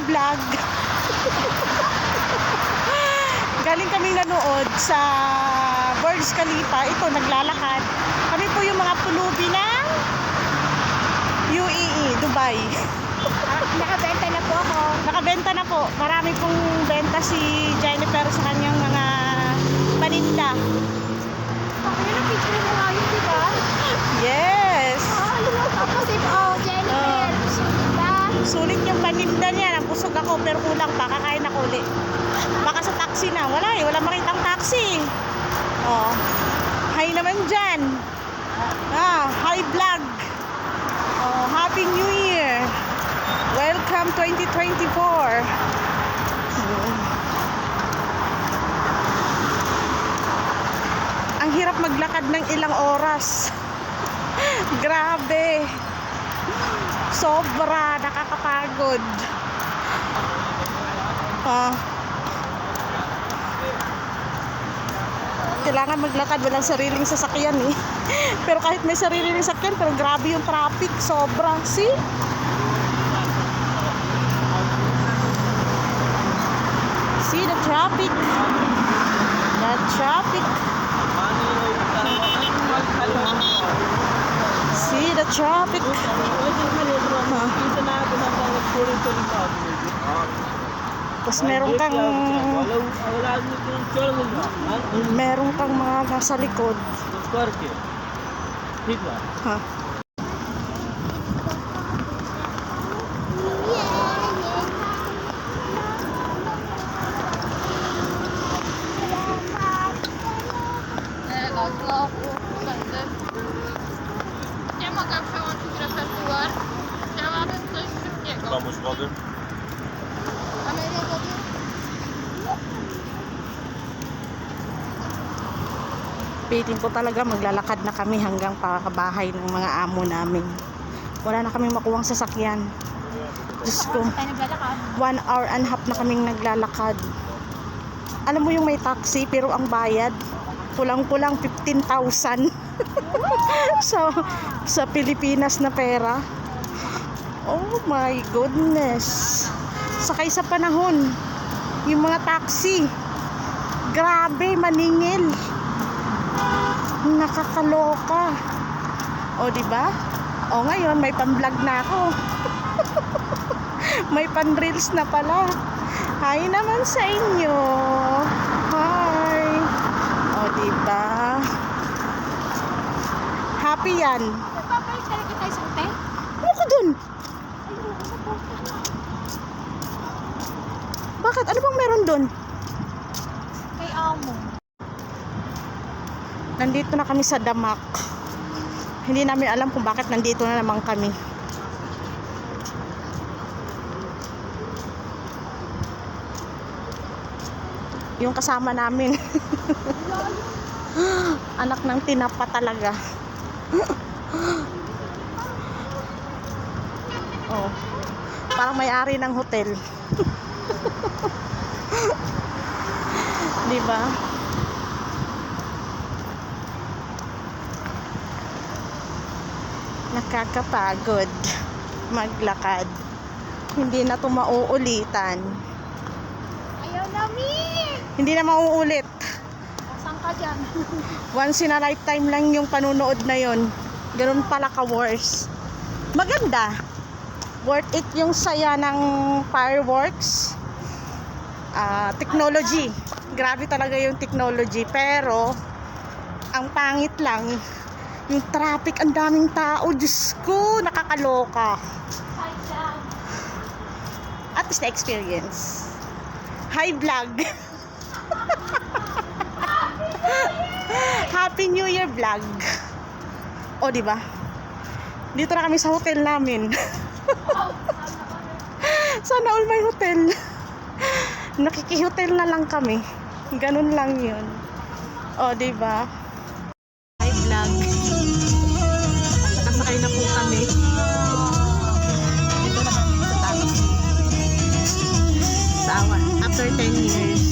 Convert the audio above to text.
vlog. Galing kaming nanood sa Burj Khalifa. Ito, naglalakad. Kami po yung mga pulubi ng UAE, Dubai. Nakabenta na po ako. Nakabenta na po. Marami pong benta si Jennifer sa kanyang mga paninda. Ayun ang picture mo ngayon, di ba? Yes! Tapos Jennifer, diba? Sulit yung paninda niya. Napusog ako pero kulang pa. Kakain ako ulit. Baka sa taxi na. Wala eh. Wala makitang taxi. Oh. Hi naman dyan. Hi vlog. Oh, Happy New Year. Welcome 2024. Ang hirap maglakad ng ilang oras. Grabe. Sobra nakakapagod. Kailangan maglakad, walang sariling sasakyan eh. Pero kahit may sariling sasakyan, pero grabe yung traffic, sobra. See? See the traffic? The traffic. See the traffic. Tapos meron kang mga nasa likod. Ha? Komuś wody? Piling ko talaga maglalakad na kami hanggang pakabahay ng mga amo namin. Wala na kaming makuwang sasakyan. Diyos ko, 1 hour and a half na kaming naglalakad. Alam mo yung may taxi pero ang bayad kulang-kulang 15,000 sa Pilipinas na pera. Oh my goodness. Sakay sa panahon yung mga taxi, grabe maningil, nakakaloka. O di ba? O ngayon may pang-vlog na ako. May pan-reels na pala. Hi naman sa inyo. Hi. O di ba? Happy yan. Nagpapalit talaga tayo sa hotel? Ano ko dun? Bakit? Ano bang meron dun? Kay amo. Nandito na kami sa Damak. Hindi namin alam kung bakit nandito na naman kami. Yung kasama namin. Anak ng tinapa talaga. Oh. Parang may-ari ng hotel. Di ba? Nakakapagod maglakad. Hindi na 'to mauulitan. Ayaw namin! Hindi na mauulit. Saan ka dyan? Once in a lifetime lang yung panunood na yon. Ganun pala ka-worse. Maganda. Worth it yung saya ng fireworks. Technology. Grabe talaga yung technology. Pero, ang pangit lang, yung traffic, ang daming tao. Diyos ko, nakakaloka. At least na experience. Hi vlog. Happy New Year vlog. O, di ba? Dito na kami sa hotel namin. Sana all may hotel. Nakikihotel na lang kami. Ganun lang 'yun. O, di ba? Hi vlog. Nakasakay na po kami. Dito na kami sa taxi. After 10 years.